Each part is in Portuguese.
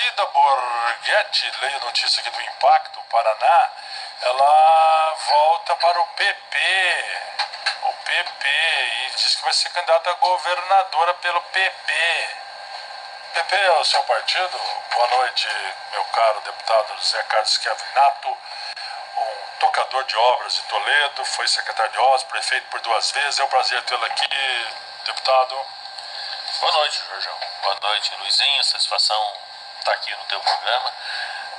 Cida Borghetti, leio notícia aqui do Impacto, Paraná, ela volta para o PP. O PP, e diz que vai ser candidata a governadora pelo PP. PP é o seu partido? Boa noite, meu caro deputado José Carlos Schiavinato, um tocador de obras de Toledo, foi secretário de obras, prefeito por 2 vezes. É um prazer tê-lo aqui, deputado. Boa noite, Jorjão. Boa noite, Luizinho. Satisfação estar aqui no teu programa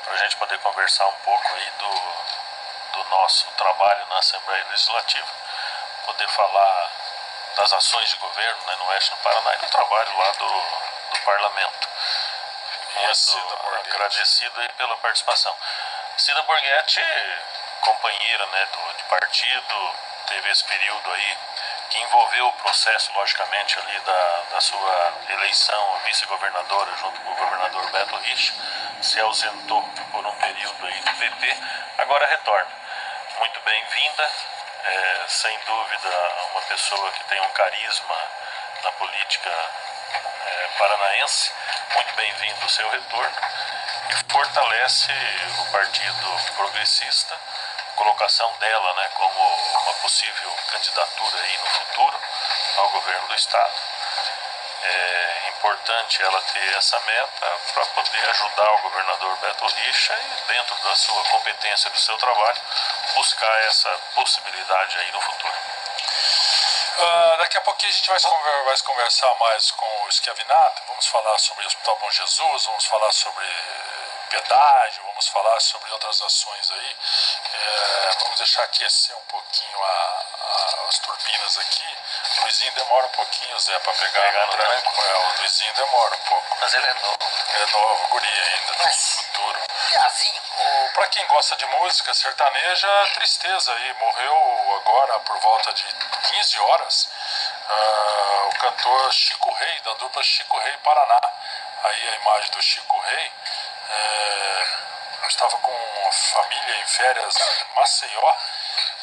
para a gente poder conversar um pouco aí do nosso trabalho na Assembleia Legislativa, poder falar das ações de governo, né, no Oeste do Paraná e do trabalho lá do Parlamento. Muito agradecido aí pela participação. Cida Borghetti, companheira, né, de partido, teve esse período aí que envolveu o processo, logicamente, ali da sua eleição a vice-governadora junto com o governador Beto Richa, se ausentou por um período aí do PP, agora retorna. Muito bem-vinda, sem dúvida uma pessoa que tem um carisma na política paranaense, muito bem-vindo o seu retorno e fortalece o Partido Progressista, colocação dela, né, como uma possível candidatura aí no futuro ao governo do estado. É importante ela ter essa meta para poder ajudar o governador Beto Richa e, dentro da sua competência, do seu trabalho, buscar essa possibilidade aí no futuro. Daqui a pouquinho a gente vai conversar mais com o Schiavinato, vamos falar sobre o Hospital Bom Jesus, vamos falar sobre pedágio, vamos falar sobre outras ações aí. Vamos deixar aquecer um pouquinho as turbinas aqui. O Luizinho demora um pouquinho, Zé, para pegar no tranco. O Luizinho demora um pouco. Mas ele é novo. É novo, guri ainda, tem futuro. Piazinho. Pra quem gosta de música sertaneja, tristeza aí, morreu agora por volta de 15 horas o cantor Chico Rei, da dupla Chico Rei Paraná. Aí a imagem do Chico Rei, estava com a família em férias em Maceió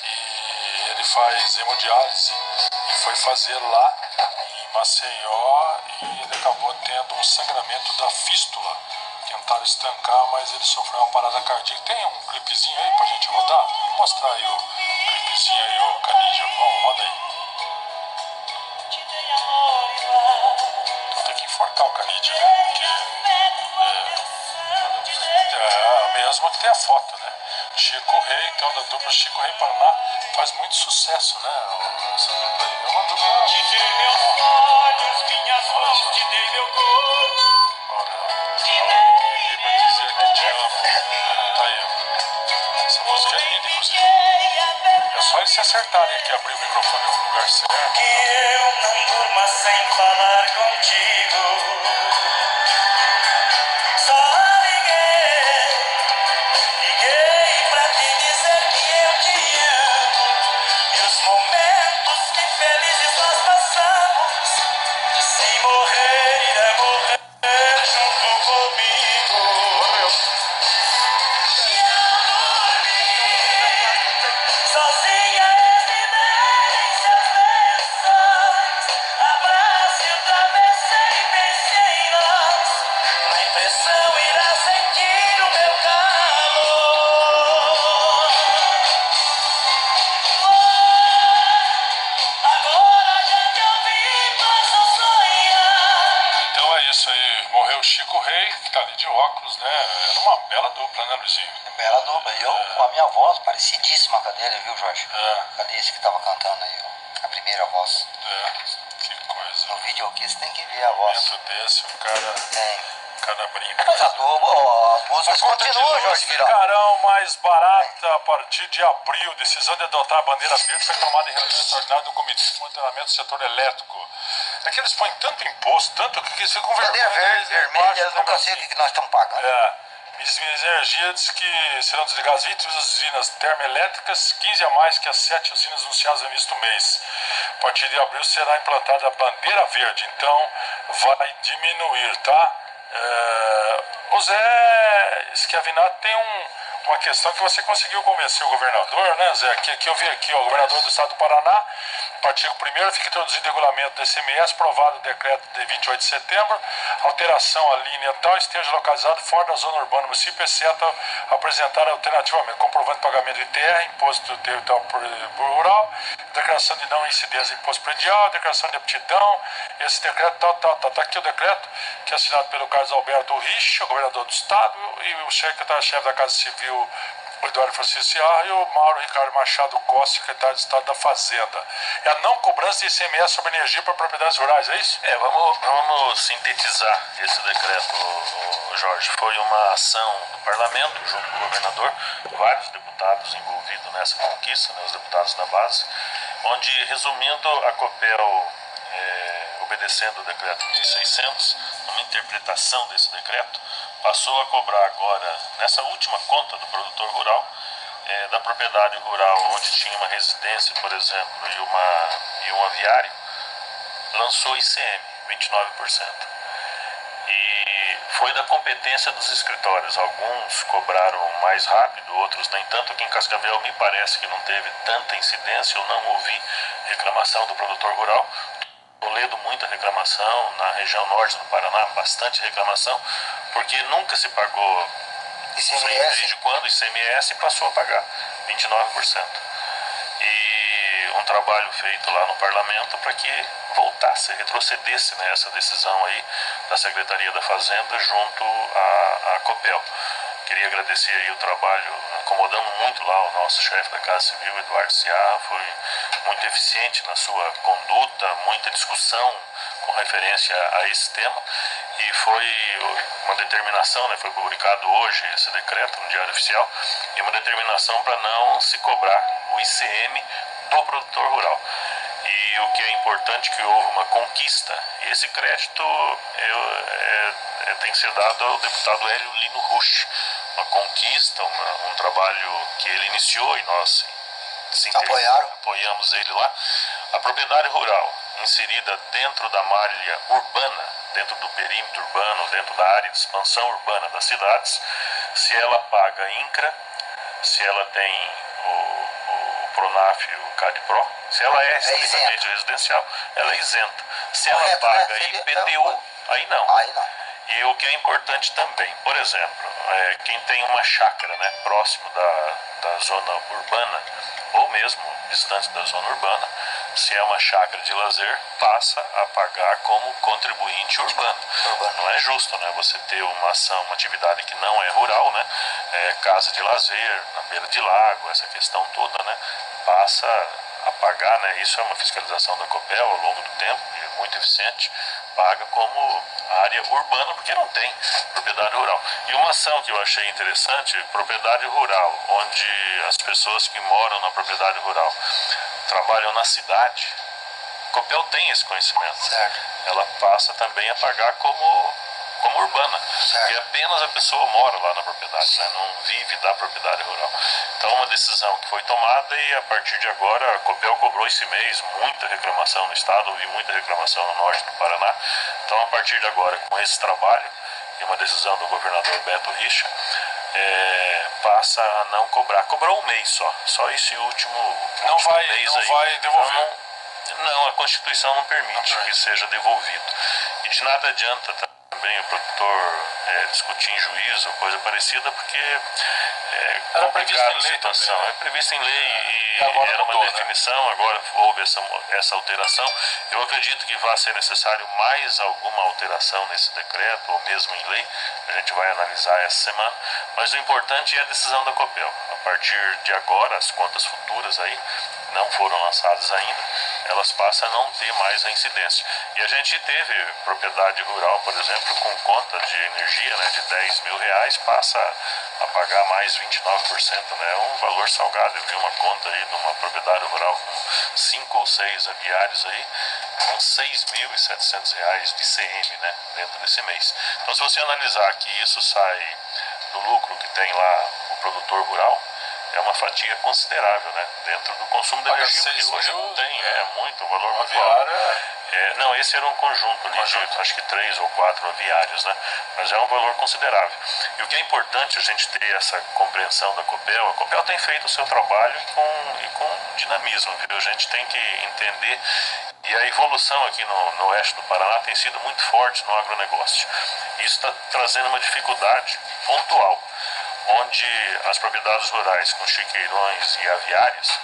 e ele faz hemodiálise e foi fazer lá em Maceió e ele acabou tendo um sangramento da fístula. Tentaram estancar, mas ele sofreu uma parada cardíaca. Tem um clipezinho aí pra gente rodar? Vou mostrar aí o clipezinho aí, o Canidia. Vamos, roda aí. Então tem que enforcar o Canidia, né? Porque mesmo que tem a foto, né? Chico Rei, então da dupla Chico Rei Paraná, faz muito sucesso, né? Essa dupla aí é uma dupla. Te dei meus olhos, minhas mãos, te dei meu corpo. E pra dizer que te amo. Tá aí, ó. Essa música é linda, inclusive. É só eles se acertarem aqui, abrir o microfone no lugar certo. Que eu não durma sem falar contigo. Só liguei pra te dizer que eu te amo. E os momentos que felizes nós passamos, sem morrer, irá morrer junto comigo. E ao dormir, sozinha, evidências, mensagens, abraço e o travesseiro e pense em nós. Na impressão irá sentir o meu calor. Agora já te ouvi, posso sonhar. Então é isso aí. Morreu o Chico Rei, que tá ali de óculos, né? Era uma bela dupla, né, Luizinho? Bela dupla. E eu, com a minha voz, parecidíssima com a dele, viu, Jorge? Cadê esse que tava cantando aí, ó? A primeira voz. Que coisa. No vídeo aqui você tem que ver a voz. Dentro desse, o cara brinca. Mas as músicas continuam, Jorge Virão. Ficarão mais barata a partir de abril. Decisão de adotar a bandeira verde foi tomada em reunião extraordinária do Comitê de Monitoramento do Setor Elétrico. É que eles põem tanto imposto, tanto que eles ficam Bandeira verde, vermelha, eu nunca sei o que nós estamos pagando. Minas Energia diz que serão desligadas 20 usinas termoelétricas, 15 a mais que as 7 usinas anunciadas no início do mês. A partir de abril será implantada a bandeira verde, então vai diminuir, tá? O Zé Schiavinato tem uma questão que você conseguiu convencer o governador, né, Zé? Que eu vi aqui, ó, o governador do estado do Paraná artigo 1º, fica introduzido o regulamento do ICMS, aprovado o decreto de 28 de setembro, alteração à linha tal esteja localizado fora da zona urbana do município, exceto apresentar alternativamente comprovante de pagamento de ITR, imposto do território rural, declaração de não incidência de imposto predial, declaração de aptidão, esse decreto tá aqui o decreto, que é assinado pelo Carlos Alberto Richa, governador do estado, e o secretário-chefe da Casa Civil, o Eduardo Francisco Ciarra, e o Mauro Ricardo Machado Costa, secretário de Estado da Fazenda. É a não cobrança de ICMS sobre energia para propriedades rurais, é isso? Vamos sintetizar esse decreto, Jorge. Foi uma ação do parlamento, junto com o governador, vários deputados envolvidos nessa conquista, né, os deputados da base, onde, resumindo, a Copel, obedecendo o decreto 1600, uma interpretação desse decreto, passou a cobrar agora, nessa última conta do produtor rural, da propriedade rural onde tinha uma residência, por exemplo, e um aviário, lançou ICM, 29%. E foi da competência dos escritórios. Alguns cobraram mais rápido, outros nem tanto. Aqui em Cascavel me parece que não teve tanta incidência, eu não ouvi reclamação do produtor rural. Toledo, muita reclamação, na região norte do Paraná, bastante reclamação, porque nunca se pagou ICMS. Desde quando o ICMS passou a pagar 29%. E um trabalho feito lá no parlamento para que voltasse, retrocedesse nessa decisão aí da Secretaria da Fazenda junto à Copel. Queria agradecer aí o trabalho, acomodando muito lá o nosso chefe da Casa Civil, Eduardo Ciarra, foi muito eficiente na sua conduta, muita discussão com referência a esse tema, e foi uma determinação, né, foi publicado hoje esse decreto no Diário Oficial, e uma determinação para não se cobrar o ICM do produtor rural. E o que é importante é que houve uma conquista, e esse crédito tem que ser dado ao deputado Hélio Lino Rusch, uma conquista, um trabalho que ele iniciou e nós apoiamos ele lá. A propriedade rural inserida dentro da malha urbana, dentro do perímetro urbano, dentro da área de expansão urbana das cidades, se ela paga INCRA, se ela tem o PRONAF e o CADPRO, se ela é estritamente residencial, ela é isenta. Se ela paga IPTU, aí não. E o que é importante também, por exemplo, quem tem uma chácara, né, próximo da zona urbana, ou mesmo distante da zona urbana, se é uma chácara de lazer, passa a pagar como contribuinte urbano. Não é justo, né, você ter uma ação, uma atividade que não é rural, né, casa de lazer, na beira de lago, essa questão toda, né, passa a pagar, né, isso é uma fiscalização da Copel ao longo do tempo, e é muito eficiente, paga como área urbana, porque não tem propriedade rural. E uma ação que eu achei interessante, propriedade rural, onde as pessoas que moram na propriedade rural trabalham na cidade, a Copel tem esse conhecimento. Certo. Ela passa também a pagar como urbana, porque apenas a pessoa mora lá na propriedade, né? Não vive da propriedade rural. Então, uma decisão que foi tomada, e a partir de agora a Copel cobrou esse mês muita reclamação no estado, ouvi muita reclamação no norte do Paraná. Então, a partir de agora, com esse trabalho e uma decisão do governador Beto Richa, passa a não cobrar. Cobrou um mês só esse último mês aí. Vai devolver. Não, a Constituição não permite que seja devolvido. E de nada adianta também o produtor discutir em juízo ou coisa parecida, porque é complicada a situação. Também, né? É previsto em lei e era mudou, uma definição, agora houve essa alteração. Eu acredito que vai ser necessário mais alguma alteração nesse decreto, ou mesmo em lei. A gente vai analisar essa semana. Mas o importante é a decisão da Copel. A partir de agora, as contas futuras aí não foram lançadas ainda, elas passam a não ter mais a incidência. E a gente teve propriedade rural, por exemplo, com conta de energia, né, de 10 mil reais, passa a pagar mais 29%, né, é um valor salgado. Eu vi uma conta aí de uma propriedade rural com 5 ou 6 aviários aí, com 6.700 reais de ICM, né, dentro desse mês. Então, se você analisar que isso sai do lucro que tem lá o produtor rural, é uma fatia considerável, né? Dentro do consumo de energia, porque hoje não tem, muito, um valor muito alto. Não, esse era um conjunto ali de, acho que 3 ou 4 aviários, né? Mas é um valor considerável. E o que é importante a gente ter essa compreensão da Copel, a Copel tem feito o seu trabalho e com dinamismo, viu? A gente tem que entender, e a evolução aqui no oeste do Paraná tem sido muito forte no agronegócio. Isso está trazendo uma dificuldade pontual, onde as propriedades rurais com chiqueirões e aviários,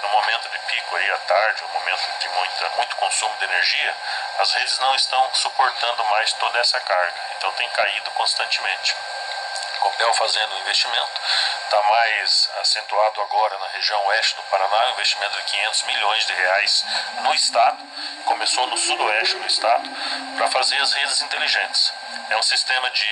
no momento de pico aí à tarde, um momento de muito consumo de energia, as redes não estão suportando mais toda essa carga, então tem caído constantemente. A Copel fazendo um investimento, está mais acentuado agora na região oeste do Paraná, um investimento de 500 milhões de reais no estado, começou no sudoeste do estado, para fazer as redes inteligentes. É um sistema de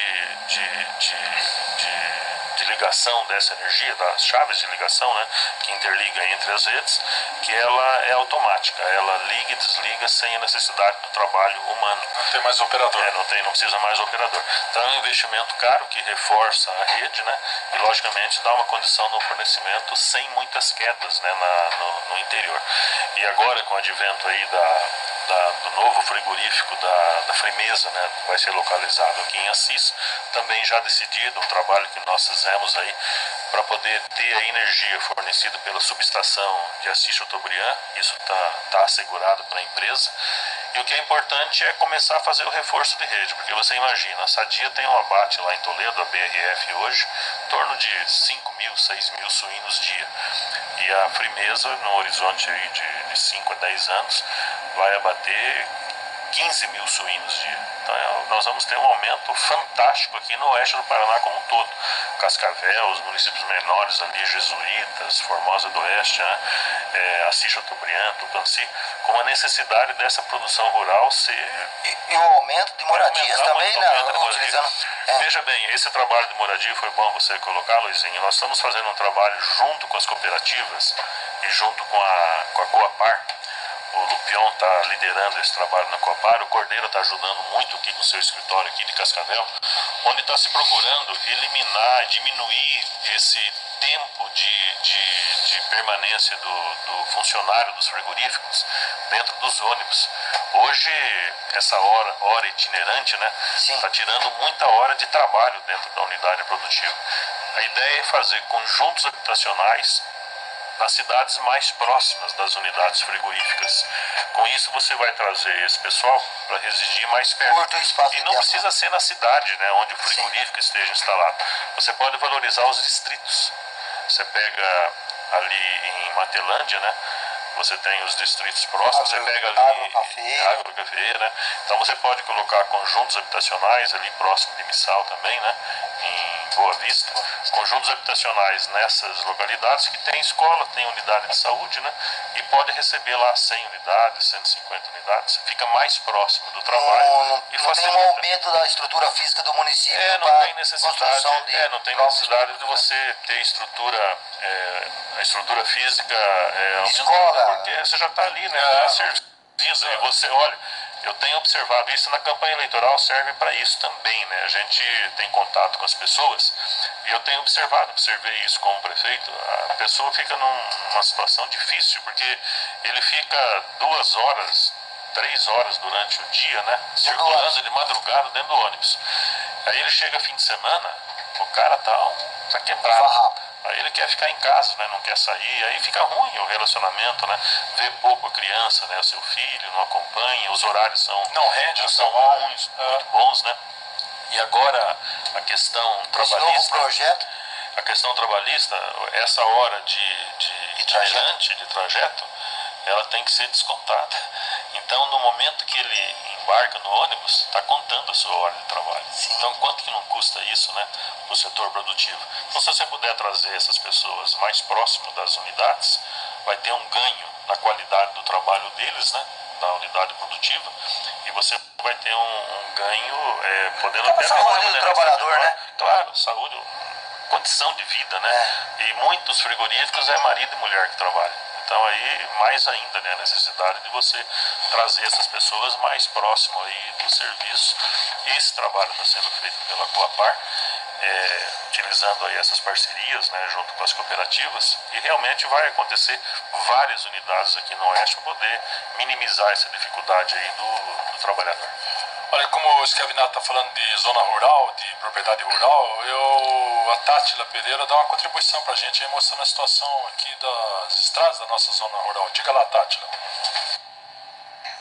ligação dessa energia, das chaves de ligação, né, que interliga entre as redes, que ela é automática, ela liga e desliga sem a necessidade do trabalho humano. Não tem mais operador. Não precisa mais operador. Então é um investimento caro que reforça a rede, né, e logicamente dá uma condição no fornecimento sem muitas quedas, né, no interior. E agora com o advento aí do novo frigorífico da Frimeza, né, que vai ser localizado aqui em Assis, também já decidido, um trabalho que nós fizemos aí para poder ter a energia fornecida pela subestação de Assis Chateaubriand, isso está assegurado pela empresa. E o que é importante é começar a fazer o reforço de rede, porque você imagina, a Sadia tem um abate lá em Toledo, a BRF hoje, em torno de 5 mil, 6 mil suínos dia. E a Frimeza, no horizonte aí de 5 a 10 anos, vai abater 15 mil suínos dia. Então nós vamos ter um aumento fantástico aqui no oeste do Paraná como um todo. Cascavel, os municípios menores ali, Jesuítas, Formosa do Oeste, né? Assis Chateaubriand, Tupanci, com a necessidade dessa produção rural ser... E o aumento de moradias também, né? Utilizando... Veja bem, esse trabalho de moradia foi bom você colocar, Luizinho. Nós estamos fazendo um trabalho junto com as cooperativas e junto com a Coapar. O Lupion está liderando esse trabalho na Coapar, o Cordeiro está ajudando muito aqui com o seu escritório aqui de Cascavel, onde está se procurando eliminar, diminuir esse tempo de permanência do funcionário dos frigoríficos dentro dos ônibus. Hoje, essa hora itinerante, né, está tirando muita hora de trabalho dentro da unidade produtiva. A ideia é fazer conjuntos habitacionais nas cidades mais próximas das unidades frigoríficas. Com isso você vai trazer esse pessoal para residir mais perto. E não precisa ser na cidade, né, onde o frigorífico esteja instalado. Você pode valorizar os distritos. Você pega ali em Matelândia, né? Você tem os distritos próximos, você pega ali Agrocafé, né? Então você pode colocar conjuntos habitacionais ali próximo de Missal também, né? Em Boa Vista, conjuntos habitacionais nessas localidades que tem escola, tem unidade de saúde, né? E pode receber lá 100 unidades, 150 unidades, fica mais próximo do trabalho e facilita. Não tem um aumento da estrutura física do município. Não tem necessidade, não tem necessidade de você ter a estrutura física escola, porque você já está ali, né? Servindo, e você, olha, eu tenho observado isso na campanha eleitoral, serve para isso também, né? A gente tem contato com as pessoas e eu tenho observei isso como prefeito. A pessoa fica numa situação difícil, porque ele fica 2 horas, 3 horas durante o dia, né? Circulando de madrugada dentro do ônibus. Aí ele chega fim de semana, o cara tá quebrado. Aí ele quer ficar em casa, né? Não quer sair, aí fica ruim o relacionamento, né? Vê pouco a criança, né? O seu filho, não acompanha, os horários não são ruins, muito bons, né? E agora a questão trabalhista. A questão trabalhista, essa hora de trajeto, ela tem que ser descontada. Então, no momento que ele embarca no ônibus, está contando a sua hora de trabalho. Então, quanto que não custa isso, né, para o setor produtivo? Então, se você puder trazer essas pessoas mais próximo das unidades, vai ter um ganho na qualidade do trabalho deles, né, da unidade produtiva, e você vai ter um ganho podendo até... saúde do trabalhador, né? Claro, saúde, condição de vida, né? E muitos frigoríficos é marido e mulher que trabalham. Então aí mais ainda, né, a necessidade de você trazer essas pessoas mais próximo aí do serviço. Esse trabalho está sendo feito pela Coapar. utilizando aí essas parcerias, né, junto com as cooperativas, e realmente vai acontecer várias unidades aqui no Oeste para poder minimizar essa dificuldade aí do trabalhador. Olha, como o Escavinato está falando de zona rural, de propriedade rural, a Tátila Pereira dá uma contribuição para a gente aí, mostrando a situação aqui das estradas da nossa zona rural. Diga lá, Tátila.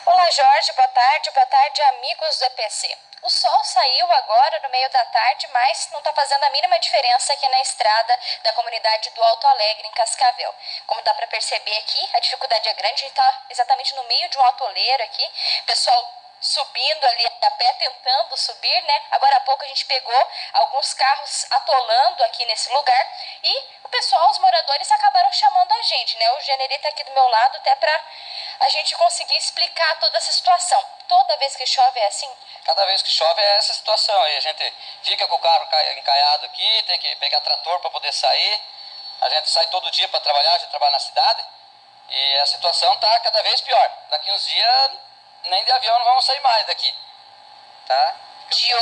Olá, Jorge, boa tarde, amigos do EPC. O sol saiu agora no meio da tarde, mas não está fazendo a mínima diferença aqui na estrada da comunidade do Alto Alegre, em Cascavel. Como dá para perceber aqui, a dificuldade é grande, a gente está exatamente no meio de um atoleiro aqui, pessoal subindo ali a pé, tentando subir, né? Agora há pouco a gente pegou alguns carros atolando aqui nesse lugar e o pessoal, os moradores, acabaram chamando a gente, né? O Generê tá aqui do meu lado até para a gente conseguir explicar toda essa situação. Toda vez que chove é assim? Cada vez que chove é essa situação aí, a gente fica com o carro encaiado aqui, tem que pegar trator para poder sair, a gente sai todo dia para trabalhar, a gente trabalha na cidade e a situação tá cada vez pior. Daqui uns dias nem de avião não vamos sair mais daqui, tá? De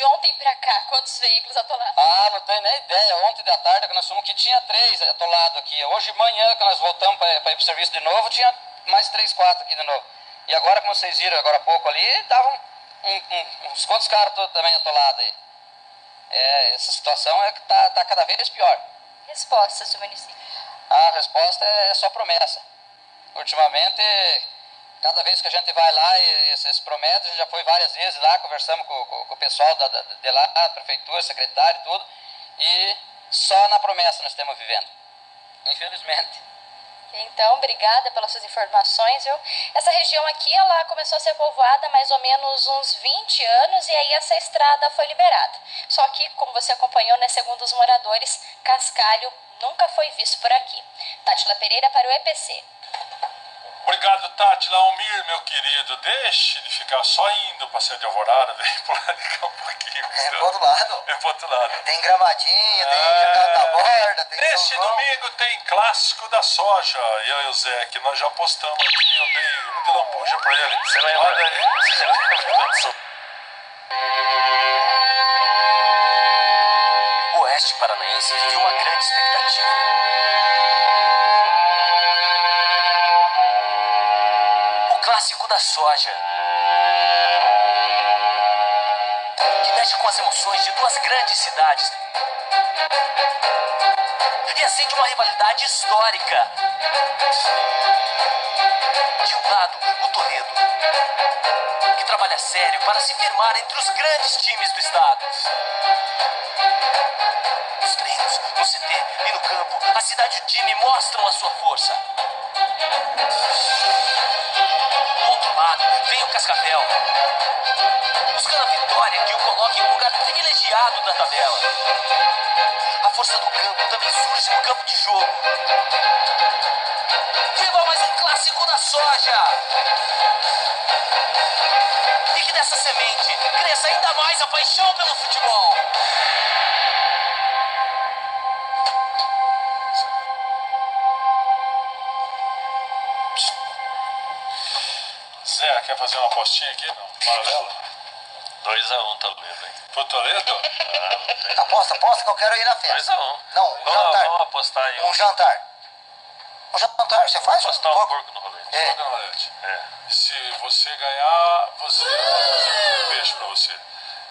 ontem pra cá, quantos veículos atolados? Ah, não tenho nem ideia. Ontem da tarde que nós fomos aqui tinha 3 atolados aqui. Hoje de manhã que nós voltamos para ir pro serviço de novo, tinha mais 3, 4 aqui de novo. E agora, como vocês viram agora há pouco ali, estavam uns quantos carros também atolados aí. Essa situação é que tá cada vez pior. Respostas do município. A resposta é só promessa. Ultimamente, cada vez que a gente vai lá, esses prometem, a gente já foi várias vezes lá, conversamos com o pessoal de lá, a prefeitura, secretário e tudo, e só na promessa nós estamos vivendo, infelizmente. Então, obrigada pelas suas informações, viu? Essa região aqui, ela começou a ser povoada há mais ou menos uns 20 anos e aí essa estrada foi liberada. Só que, como você acompanhou, né, segundo os moradores, cascalho nunca foi visto por aqui. Tátila Pereira para o EPC. Obrigado, Tátila. Almir, meu querido, deixe de ficar só indo para Sede Alvorada, vem por lá de cá um pouquinho. É pro outro lado. É pro outro lado. Tem Gramadinho, tem Jacata da Borda, tem Neste São João. domingo tem clássico da soja. Eu e o Zé, que nós já postamos aqui, eu dei um de lambuja pra ele. Você lembra? Olha aí. Você lembra quando O Oeste Paranaense vive uma grande expectativa. O clássico da soja, que mexe com as emoções de duas grandes cidades e acende uma rivalidade histórica. De um lado, o Toledo, que trabalha sério para se firmar entre os grandes times do estado. Nos treinos, no CT e no campo, a cidade e o time mostram a sua força. Do outro lado, vem o Cascavel, buscando a vitória que o coloca em um lugar privilegiado da tabela. A força do campo também surge no campo de jogo. Viva mais um clássico da soja! E que dessa semente cresça ainda mais a paixão pelo futebol. Zé, quer fazer uma apostinha aqui, não? Paralela? 2-1, Toledo, hein? Pro Toledo? Aposta que eu quero ir na festa. 2-1. Não, um jantar. Vamos apostar em Um jantar. Um jantar, você faz? apostar um porco no rolê. É. Não, Valete. É. Se você ganhar, você faz um peixe pra você.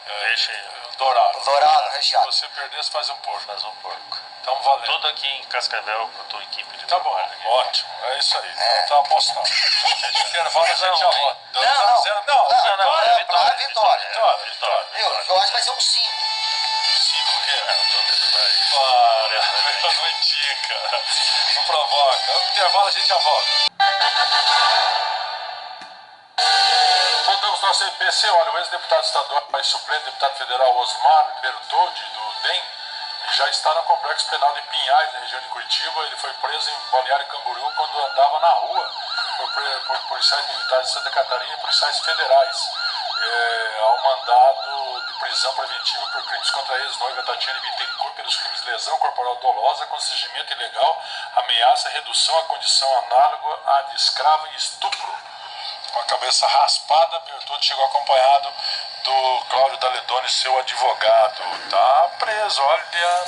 Peixe Dourado. Dourado, Se recheado. você perder, você faz um porco. faz um porco. Então valendo. Tudo aqui em Cascavel com a tua equipe de Tá bom, trabalho aqui. ótimo. É isso aí. Então tá apostado. Intervalo a gente já Não, volta. não. 2-0. Não, Não, Vitória. Vitória. Eu acho que vai ser um 5. 5 o quê? Não, Toledo vai. Para, não indica. Não provoca. No intervalo a gente já volta. Voltamos ao nosso EPC. Olha, o ex-deputado estadual e suplente deputado federal Osmar Bertoldi, do DEM, já está no Complexo Penal de Pinhais, na região de Curitiba. Ele foi preso em Balneário Camboriú quando andava na rua por policiais militares de Santa Catarina e policiais federais. Ao mandado de prisão preventiva por crimes contra a ex-noiva Tatiane Bittencourt pelos crimes de lesão corporal dolosa, constrangimento ilegal, ameaça, redução à condição análoga à de escravo e estupro. Com a cabeça raspada, Bertoldi chegou acompanhado do Cláudio Daledoni, seu advogado. Tá preso. Mas olha,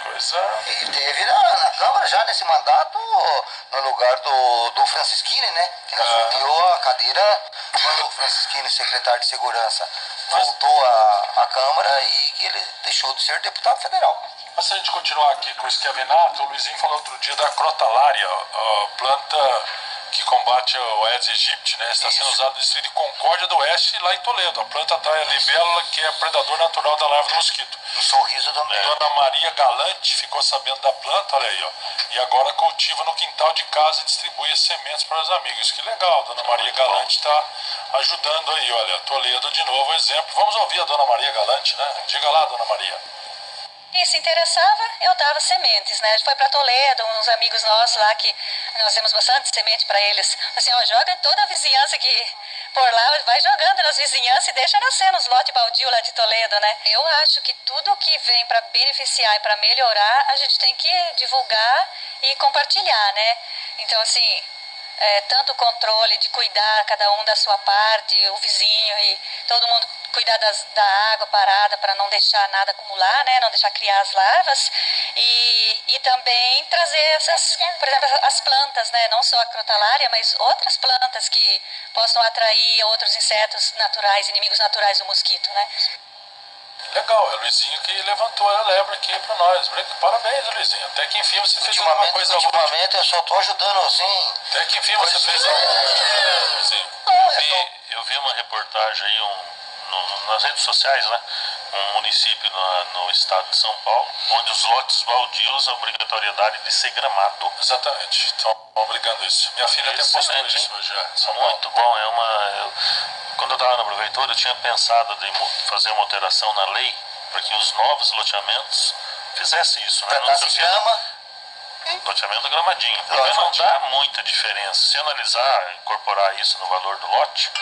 coisa... E teve na Câmara já nesse mandato, no lugar do Francisquini, né? Que assumiu a cadeira quando o Francisquini, secretário de Segurança, voltou à Câmara e ele deixou de ser deputado federal. Mas se a gente continuar aqui com o esquiavinato, o Luizinho falou outro dia da crotalária, a planta que combate o Aedes aegypti, né? Está sendo usada no distrito de Concórdia do Oeste, lá em Toledo. A planta atrai a libélula, que é predador natural da larva do mosquito. O sorriso também. Dona Maria Galante ficou sabendo da planta, olha aí, ó. E agora cultiva no quintal de casa e distribui as sementes para os amigos. Que legal, Dona Maria Galante está ajudando aí, olha. Toledo de novo, exemplo. Vamos ouvir a Dona Maria Galante, né? Diga lá, Dona Maria. Quem se interessava, eu dava sementes, né? A gente foi para Toledo, uns amigos nossos lá que nós demos bastante semente para eles. Assim, ó, joga em toda a vizinhança que por lá, vai jogando nas vizinhanças e deixa nascer nos lotes baldio lá de Toledo, né? Eu acho que tudo que vem para beneficiar e para melhorar, a gente tem que divulgar e compartilhar, né? Então, assim, tanto o controle de cuidar cada um da sua parte, o vizinho e todo mundo cuidar da água parada para não deixar nada acumular, né? Não deixar criar as larvas e também trazer por exemplo, as plantas, né? Não só a crotalária, mas outras plantas que possam atrair outros insetos naturais, inimigos naturais do mosquito, né? Legal, é o Luizinho que levantou a lebre aqui para nós. Parabéns, Luizinho. Até que enfim você fez alguma coisa boa. Ultimamente eu só tô ajudando assim. Até que enfim você fez alguma coisa, Luizinho. Eu vi uma reportagem aí nas redes sociais, né? Um município no estado de São Paulo, onde os lotes baldios a obrigatoriedade de ser gramado. Exatamente, estão obrigando isso. Minha filha até postou isso hoje já. Muito bom, quando eu estava na prefeitura eu tinha pensado em fazer uma alteração na lei para que os novos loteamentos fizessem isso, né? Loteamento gramadinho. Porque não dá muita diferença. Se analisar, incorporar isso no valor do lote,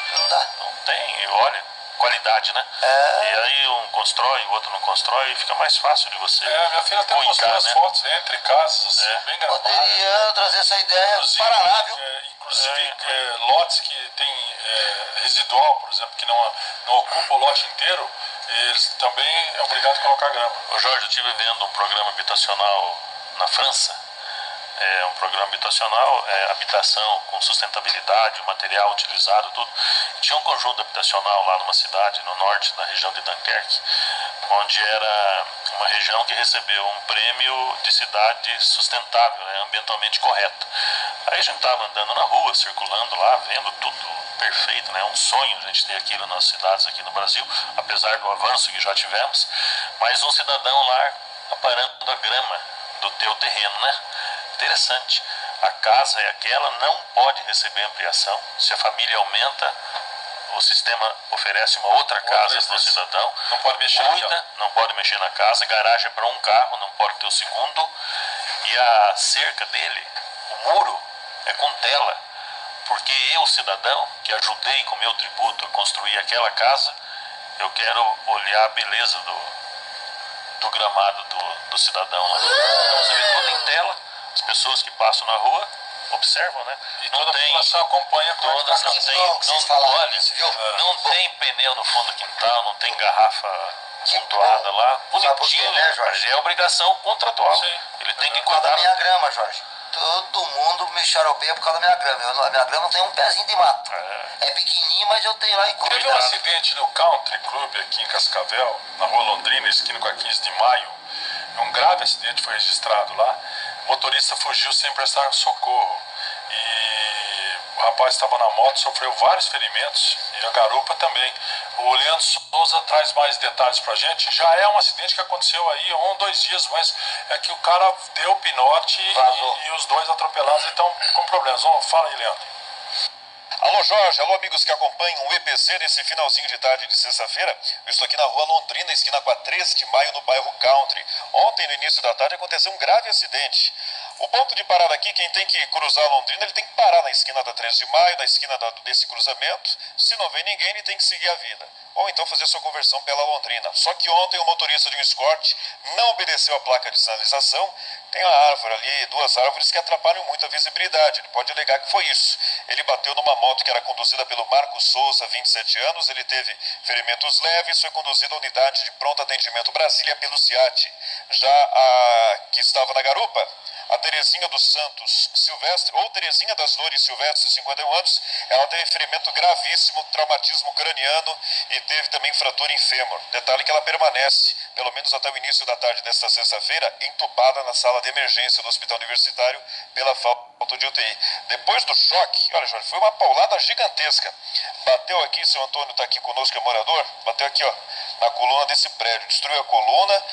não tem, e olha, qualidade, né? E aí um constrói, o outro não constrói, e fica mais fácil de você. Minha filha até postou as fotos entre casas, assim, bem gravadas. Poderia trazer essa ideia do Paraná, viu? Inclusive, lotes que tem residual, por exemplo, que não ocupa o lote inteiro, eles também é obrigado a colocar grama. Ô Jorge, eu estive vendo um programa habitacional na França. É um programa habitacional, habitação com sustentabilidade, o material utilizado, tudo. Tinha um conjunto habitacional lá numa cidade no norte, na região de Dunkerque, onde era uma região que recebeu um prêmio de cidade sustentável, né, ambientalmente correta. Aí a gente estava andando na rua, circulando lá, vendo tudo perfeito, né? Um sonho a gente ter aquilo nas cidades aqui no Brasil, apesar do avanço que já tivemos. Mas um cidadão lá aparando a grama do teu terreno, né? Interessante. A casa é aquela, não pode receber ampliação. Se a família aumenta, o sistema oferece uma outra casa para o cidadão. Não pode mexer não pode mexer na casa. Garagem é para um carro, não pode ter o segundo. E a cerca dele, o muro, é com tela. Porque eu, cidadão, que ajudei com meu tributo a construir aquela casa, eu quero olhar a beleza do gramado do cidadão. Então você vê tudo em tela. As pessoas que passam na rua observam, né? E toda a população acompanha todas, não tem pneu no fundo do quintal, não tem garrafa pontuada lá. Bonitinho, né, Jorge? É obrigação contratual. Sim. Ele tem que Por causa cuidar. da minha grama, Jorge. Todo mundo me xaropeia por causa da minha grama. A minha grama tem um pezinho de mato. É pequenininho, mas eu tenho lá e cuido. Teve um acidente no Country Club aqui em Cascavel, na rua Londrina, esquina com a 15 de maio. Um grave acidente foi registrado lá. O motorista fugiu sem prestar socorro. E o rapaz estava na moto, sofreu vários ferimentos. E a garupa também. O Leandro Souza traz mais detalhes pra gente. Já é um acidente que aconteceu aí 1 ou 2 dias, mas é que o cara deu pinote e os dois atropelados estão com problemas. Fala aí, Leandro. Alô Jorge, alô amigos que acompanham o EPC nesse finalzinho de tarde de sexta-feira. Eu estou aqui na rua Londrina, esquina com a 13 de maio, no bairro Country. Ontem, no início da tarde, aconteceu um grave acidente. O ponto de parada aqui, quem tem que cruzar a Londrina, ele tem que parar na esquina da 13 de maio, na esquina desse cruzamento. Se não vê ninguém, ele tem que seguir a vida. Ou então fazer sua conversão pela Londrina. Só que ontem o motorista de um Escort não obedeceu a placa de sinalização, tem uma árvore ali, duas árvores que atrapalham muito a visibilidade. Ele pode alegar que foi isso. Ele bateu numa moto que era conduzida pelo Marcos Souza, 27 anos. Ele teve ferimentos leves, foi conduzido à unidade de pronto atendimento Brasília pelo CIAT. Já a que estava na garupa, a Terezinha dos Santos Silvestre, ou Terezinha das Dores Silvestre, 51 anos, ela teve ferimento gravíssimo, traumatismo craniano e teve também fratura em fêmur. Detalhe que ela permanece, pelo menos até o início da tarde desta sexta-feira, entubada na sala de emergência do Hospital Universitário pela falta de UTI. Depois do choque, olha, Jorge, foi uma paulada gigantesca. Bateu aqui, seu Antônio está aqui conosco, é morador, bateu aqui, ó, na coluna desse prédio, destruiu a coluna,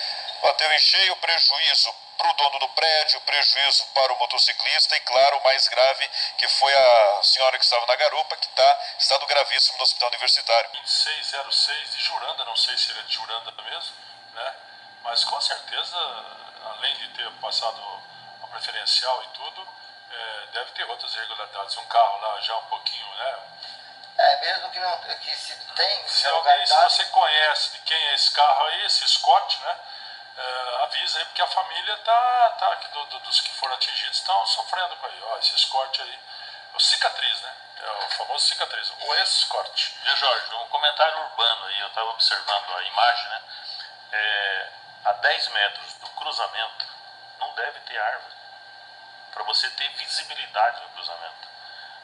bateu em cheio, prejuízo para o dono do prédio, prejuízo para o motociclista e, claro, o mais grave, que foi a senhora que estava na garupa, que está em estado gravíssimo no hospital universitário. 2606 de Juranda, não sei se ele é de Juranda mesmo, né? Mas com certeza, além de ter passado a preferencial e tudo, deve ter outras irregularidades. Um carro lá já um pouquinho, né? Mesmo que não, que se tem... Se você conhece de quem é esse carro aí, esse Scott, né? Avisa aí, porque a família dos que foram atingidos estão sofrendo com aí. Ó, esse corte aí, o cicatriz, né? É o famoso cicatriz, o ex-corte. Viu, Jorge, um comentário urbano aí, eu estava observando a imagem, né? A 10 metros do cruzamento não deve ter árvore, para você ter visibilidade no cruzamento.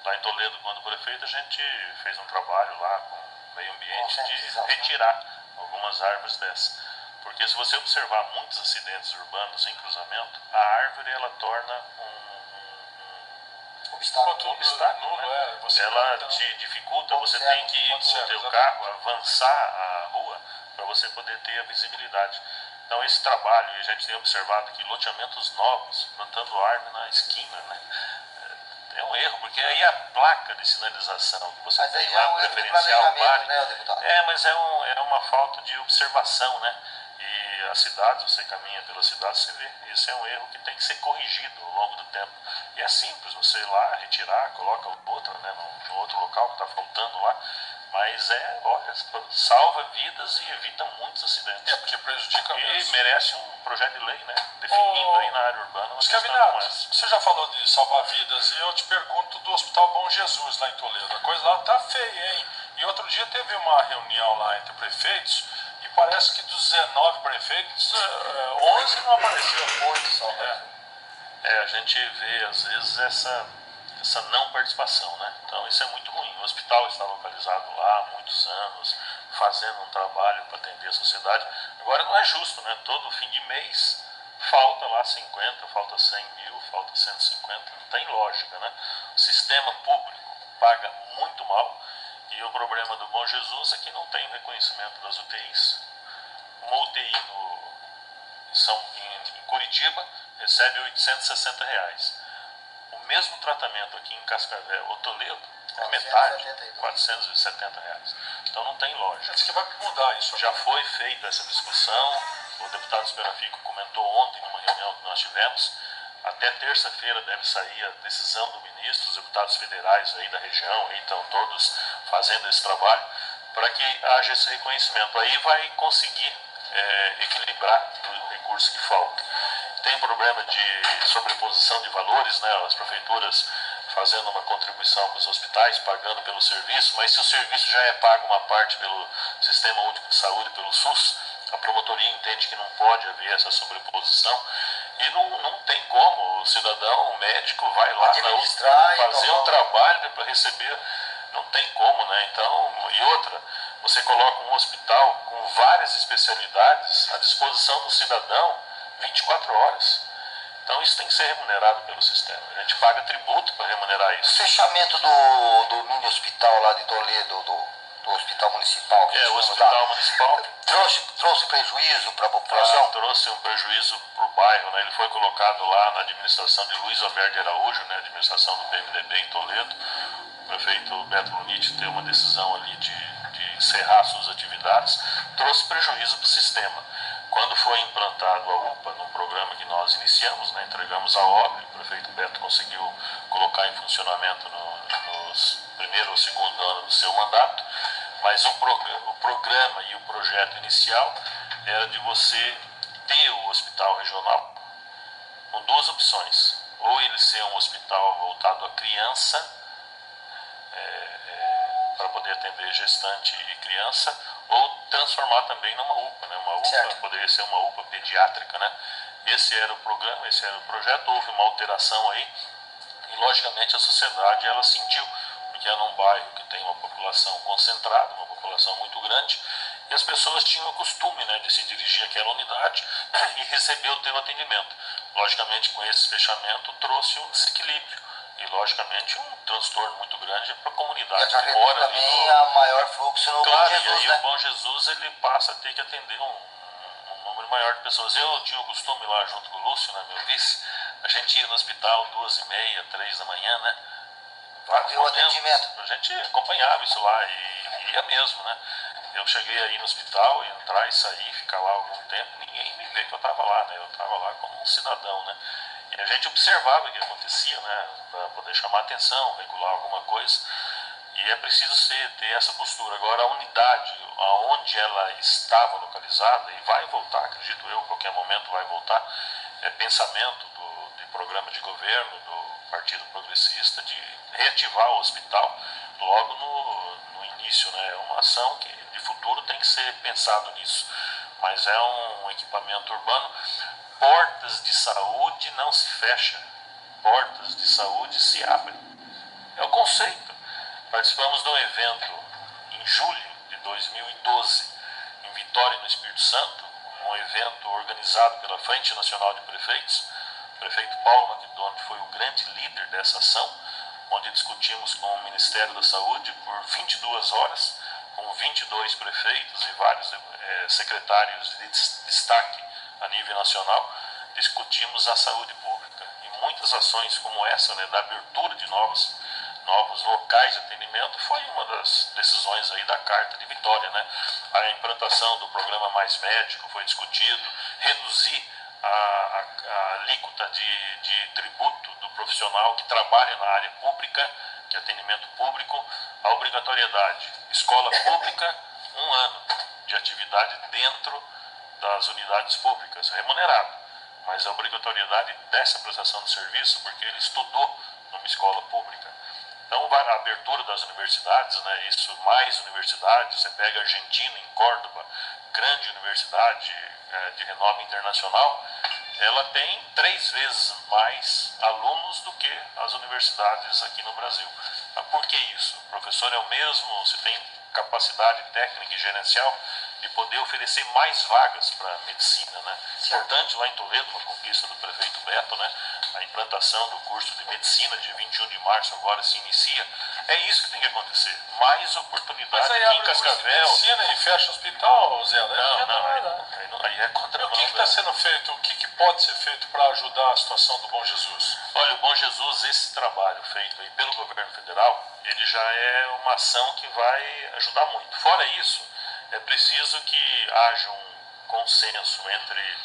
Lá em Toledo, quando prefeito, a gente fez um trabalho lá com o meio ambiente de retirar algumas árvores dessas. Porque se você observar muitos acidentes urbanos em cruzamento, a árvore ela torna um obstáculo, né? Ela te dificulta, você tem que ir com o teu carro, avançar a rua para você poder ter a visibilidade. Então esse trabalho, e a gente tem observado aqui loteamentos novos, plantando árvore na esquina, né? É um erro, porque aí a placa de sinalização que você tem lá, preferencial, mas é uma falta de observação, né? E a cidade, você caminha pela cidade, você vê. Isso é um erro que tem que ser corrigido ao longo do tempo. E é simples, você ir lá, retirar, coloca outra, né, no outro local que está faltando lá. Mas olha, salva vidas e evita muitos acidentes. Porque prejudica mesmo. E merece um projeto de lei, né? Definindo aí na área urbana uma questão como essa. Você já falou de salvar vidas e eu te pergunto do Hospital Bom Jesus lá em Toledo. A coisa lá tá feia, hein? E outro dia teve uma reunião lá entre prefeitos e parece que dos 19 prefeitos, 11 não apareceu. 8 só. A gente vê às vezes essa não participação, né? Então isso é muito ruim. O hospital está localizado lá há muitos anos, fazendo um trabalho para atender a sociedade. Agora não é justo, né? Todo fim de mês falta lá 50, falta 100 mil, falta 150. Não tem lógica, né? O sistema público paga muito mal e o problema do Bom Jesus é que não tem reconhecimento das UTIs. Uma UTI em Curitiba recebe R$860. O mesmo tratamento aqui em Cascavel ou Toledo é metade, R$470. Então não tem lógica. Acho que vai mudar isso. Já foi feita essa discussão, o deputado Esperafico comentou ontem numa reunião que nós tivemos. Até terça-feira deve sair a decisão do ministro, os deputados federais aí da região aí estão todos fazendo esse trabalho para que haja esse reconhecimento. Aí vai conseguir equilibrar o recurso que falta. Tem problema de sobreposição de valores, né? As prefeituras fazendo uma contribuição para os hospitais, pagando pelo serviço, mas se o serviço já é pago uma parte pelo Sistema Único de Saúde, pelo SUS, a promotoria entende que não pode haver essa sobreposição e não tem como. O cidadão, o médico vai lá fazer um trabalho para receber, não tem como, né? Então, e outra, você coloca um hospital com várias especialidades à disposição do cidadão 24 horas. Então isso tem que ser remunerado pelo sistema. A gente paga tributo para remunerar isso. Fechamento do mini hospital lá de Toledo, do hospital municipal. O hospital municipal trouxe prejuízo para a população? Trouxe um prejuízo para o bairro, né? Ele foi colocado lá na administração de Luiz Alberto de Araújo, né? Administração do PMDB em Toledo. O prefeito Beto Lunite teve uma decisão ali de encerrar suas atividades. Trouxe prejuízo para o sistema. Quando foi implantado a UPA, no programa que nós iniciamos, né, entregamos a obra, o prefeito Beto conseguiu colocar em funcionamento nos primeiro ou segundo ano do seu mandato, mas o programa e o projeto inicial era de você ter o hospital regional com duas opções: ou ele ser um hospital voltado à criança, para poder atender gestante e criança, ou transformar também numa UPA, né? Uma UPA Certo. poderia ser uma UPA pediátrica, né? Esse era o programa, esse era o projeto. Houve uma alteração aí e logicamente a sociedade ela sentiu, porque era num bairro que tem uma população concentrada, uma população muito grande, e as pessoas tinham o costume, né, de se dirigir àquela unidade e receber o teu atendimento. Logicamente, com esse fechamento trouxe um desequilíbrio e logicamente um transtorno muito grande para a E comunidade que acarretou mora ali também no... a maior fluxo no Bom Claro, e Jesus, aí né? o Bom Jesus ele passa a ter que atender um número maior de pessoas. Eu tinha o costume lá junto com o Lúcio, né, meu vice, a gente ia no hospital 2h30, 3 da manhã, né? Vários Viu o atendimento? a gente acompanhava isso lá e ia mesmo, né? Eu cheguei aí no hospital, ia entrar e sair, ficar lá algum tempo, ninguém me vê que eu estava lá, né? Eu estava lá como um cidadão, né? E a gente observava o que acontecia, né? Para poder chamar atenção, regular alguma coisa. E é preciso ter essa postura. Agora, a unidade, aonde ela estava localizada, e vai voltar, acredito eu, a qualquer momento vai voltar, é pensamento de programa de governo, do Partido Progressista, de reativar o hospital logo no início, né? É uma ação que de futuro tem que ser pensado nisso. Mas é um equipamento urbano. Portas de saúde não se fecham, portas de saúde se abrem. É o conceito. Participamos de um evento em julho de 2012, em Vitória, no Espírito Santo, um evento organizado pela Frente Nacional de Prefeitos. O prefeito Paulo Macedônio foi o grande líder dessa ação, onde discutimos com o Ministério da Saúde por 22 horas, com 22 prefeitos e vários secretários de destaque a nível nacional, discutimos a saúde pública. E muitas ações como essa, né, da abertura de novos locais de atendimento, foi uma das decisões aí da Carta de Vitória, né? A implantação do programa Mais Médico foi discutido, reduzir a alíquota de tributo do profissional que trabalha na área pública, de atendimento público, a obrigatoriedade, escola pública, 1 ano de atividade dentro das unidades públicas, remunerado, mas a obrigatoriedade dessa prestação de serviço, porque ele estudou numa escola pública. Então, a abertura das universidades, né, isso, mais universidades, você pega a Argentina, em Córdoba, grande universidade de renome internacional, ela tem 3 vezes mais alunos do que as universidades aqui no Brasil. Mas por que isso? O professor é o mesmo, você tem capacidade técnica e gerencial de poder oferecer mais vagas para medicina, né? Importante lá em Toledo, uma conquista do prefeito Beto, né? A implantação do curso de medicina de 21 de março agora se inicia. É isso que tem que acontecer. Mais oportunidade Mas aí aqui em abre o curso de Cascavel. medicina e fecha o hospital, Zé, né? Aí é E contramão. o que está sendo feito? O que pode ser feito para ajudar a situação do Bom Jesus? Olha, o Bom Jesus, esse trabalho feito aí pelo governo federal, ele já é uma ação que vai ajudar muito. Fora isso, é preciso que haja um consenso entre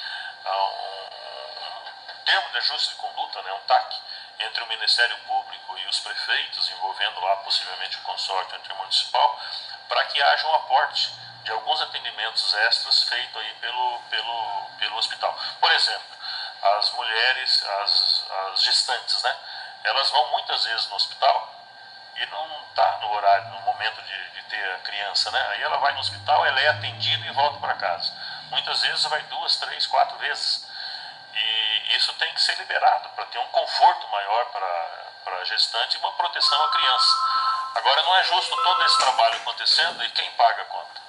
um termo de ajuste de conduta, né, um TAC, entre o Ministério Público e os prefeitos, envolvendo lá possivelmente o consórcio intermunicipal, para que haja um aporte de alguns atendimentos extras feitos aí pelo hospital. Por exemplo, as mulheres, as gestantes, né, elas vão muitas vezes no hospital e não está no horário, no momento de ter a criança, né? Aí ela vai no hospital, ela é atendida e volta para casa. Muitas vezes vai 2, 3, 4 vezes. E isso tem que ser liberado para ter um conforto maior para a gestante e uma proteção à criança. Agora, não é justo todo esse trabalho acontecendo e quem paga a conta?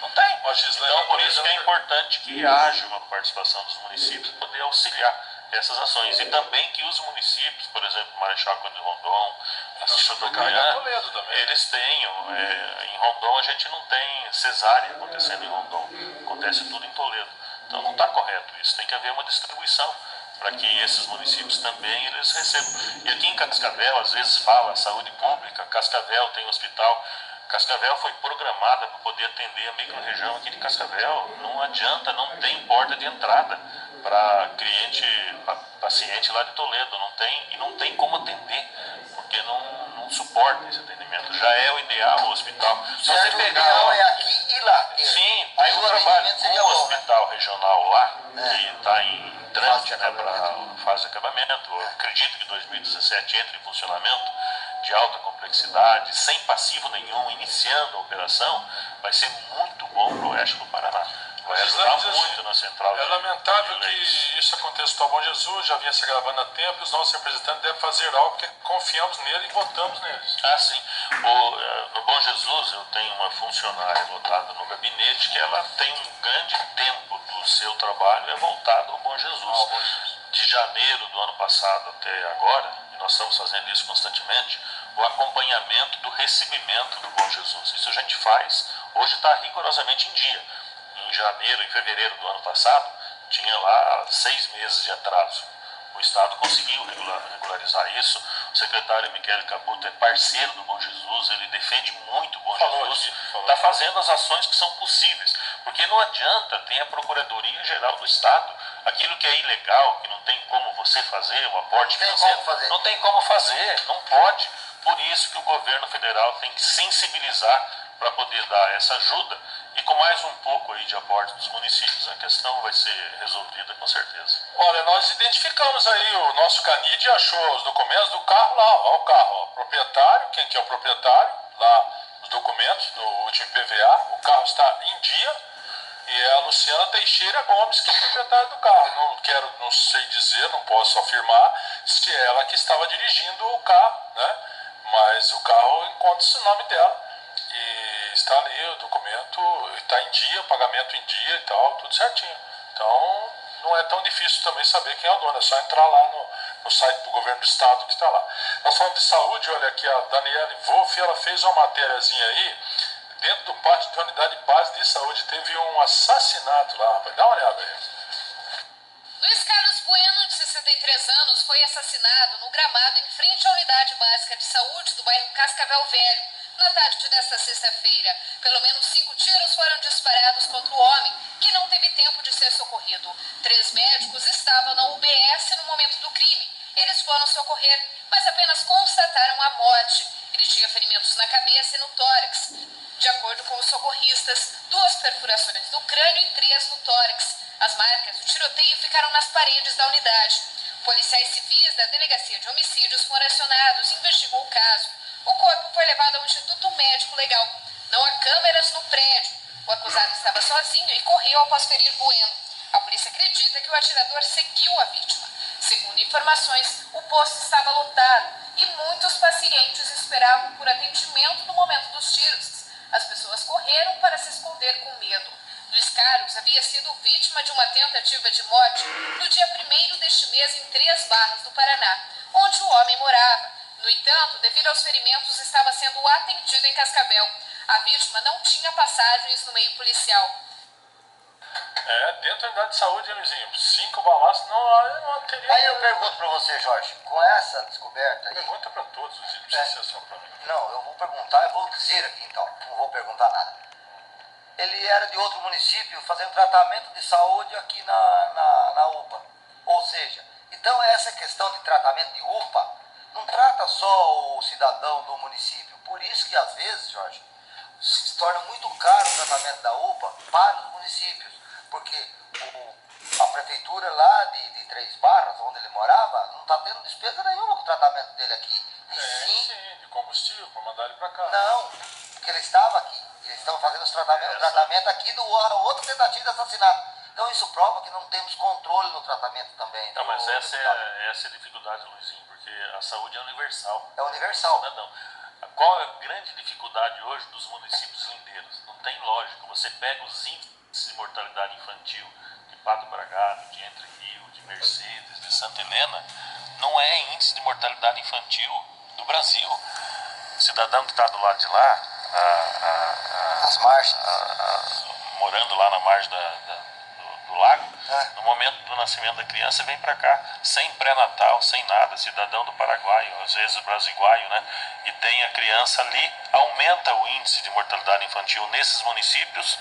Não tem. Então, por isso que é importante que haja uma participação dos municípios para poder auxiliar essas ações. E também que os municípios, por exemplo, Marechal Cândido Rondon, a Cida do Caiá, eles tenham. Em Rondon a gente não tem cesárea acontecendo em Rondon. Acontece tudo em Toledo. Então não está correto isso. Tem que haver uma distribuição para que esses municípios também eles recebam. E aqui em Cascavel, às vezes fala saúde pública, Cascavel tem hospital. Cascavel foi programada para poder atender a microrregião aqui de Cascavel. Não adianta, não tem porta de entrada para paciente lá de Toledo. Não tem, e não tem como atender, porque não muito suporte esse atendimento. Já é o ideal o hospital. Se você Certo, o pegar. ideal é aqui e lá. Sim, Aí tem o um trabalho atendimento seria com o bom, né? hospital regional lá, que está em trâmite, Fase de né, para fase de acabamento. Eu acredito que 2017 entre em funcionamento, de alta complexidade, sem passivo nenhum, iniciando a operação, vai ser muito bom para o oeste do Paraná. Vai ajudar muito na central. É lamentável de leis. que isso aconteça no Bom Jesus, já vinha se gravando há tempo, e os nossos representantes devem fazer algo porque confiamos nele e votamos neles. Ah, sim. No Bom Jesus, eu tenho uma funcionária votada no gabinete que ela tem um grande tempo do seu trabalho é voltado ao Bom Jesus. De janeiro do ano passado até agora, e nós estamos fazendo isso constantemente, o acompanhamento do recebimento do Bom Jesus. Isso a gente faz, hoje está rigorosamente em dia. Em janeiro e fevereiro do ano passado, tinha lá 6 meses de atraso. O Estado conseguiu regularizar isso. O secretário Michele Caputo é parceiro do Bom Jesus, ele defende muito o Bom Jesus, está fazendo as ações que são possíveis. Porque não adianta, tem a Procuradoria-Geral do Estado, aquilo que é ilegal, que não tem como você fazer, o aporte financeiro, não tem como fazer, não pode. Por isso que o governo federal tem que sensibilizar para poder dar essa ajuda. E com mais um pouco aí de aporte dos municípios, a questão vai ser resolvida com certeza. Olha, nós identificamos aí, o nosso CANID achou os documentos do carro lá, ó, o carro, ó, proprietário, quem que é o proprietário, lá os documentos do último IPVA, o carro está em dia, e é a Luciana Teixeira Gomes que é proprietária do carro. Não sei dizer, não posso afirmar se é ela que estava dirigindo o carro, né? Mas o carro encontra-se o nome dela. E está ali o documento, está em dia, pagamento em dia e tal, tudo certinho. Então não é tão difícil também saber quem é o dono, é só entrar lá no site do governo do estado que está lá. Nós falamos de saúde, olha aqui, a Daniele Wolff, ela fez uma matériazinha aí, dentro do pátio da unidade base de saúde, teve um assassinato lá, rapaz, dá uma olhada aí. Luiz Carlos Bueno, de 63 anos, foi assassinado no gramado em frente à unidade básica de saúde do bairro Cascavel Velho. Na tarde desta sexta-feira, pelo menos 5 tiros foram disparados contra o homem, que não teve tempo de ser socorrido. 3 médicos estavam na UBS no momento do crime. Eles foram socorrer, mas apenas constataram a morte. Ele tinha ferimentos na cabeça e no tórax. De acordo com os socorristas, 2 perfurações no crânio e 3 no tórax. As marcas do tiroteio ficaram nas paredes da unidade. Policiais civis da Delegacia de Homicídios foram acionados e investigou o caso. O corpo foi levado ao Instituto Médico Legal. Não há câmeras no prédio. O acusado estava sozinho e correu após ferir Bueno. A polícia acredita que o atirador seguiu a vítima. Segundo informações, o posto estava lotado e muitos pacientes esperavam por atendimento no momento dos tiros. As pessoas correram para se esconder com medo. Luiz Carlos havia sido vítima de uma tentativa de morte no dia 1º deste mês em Três Barras do Paraná, onde o homem morava. No entanto, devido aos ferimentos, estava sendo atendido em Cascavel. A vítima não tinha passagens no meio policial. Dentro da unidade de saúde, Luizinho, 5 balaços não teria... Aí eu pergunto pra você, Jorge, com essa descoberta aí... Pergunta pra todos, Luizinho, não precisa ser só pra mim. Não, eu vou perguntar, eu vou dizer aqui então, não vou perguntar nada. Ele era de outro município fazendo tratamento de saúde aqui na UPA. Ou seja, então essa questão de tratamento de UPA não trata só o cidadão do município. Por isso que às vezes, Jorge, se torna muito caro o tratamento da UPA para os municípios. Porque a prefeitura lá de Três Barras, onde ele morava, não está tendo despesa nenhuma com o tratamento dele aqui. E sim, de combustível, para mandar ele para cá. Não, porque ele estava aqui. Eles estão fazendo o tratamento aqui do outra tentativa de assassinato. Então isso prova que não temos controle no tratamento também. Não, mas essa é a dificuldade, Luizinho, porque a saúde é universal. É universal. Não. Qual é a grande dificuldade hoje dos municípios lindeiros? Não tem lógica. Você pega os índices de mortalidade infantil de Pato Bragado, de Entre Rio, de Mercedes, de Santa Helena, não é índice de mortalidade infantil do Brasil. O cidadão que está do lado de lá, as margens, morando lá na margem do lago, no momento do nascimento da criança vem para cá, sem pré-natal, sem nada, cidadão do Paraguai, às vezes brasiguaio, né? E tem a criança ali, aumenta o índice de mortalidade infantil nesses municípios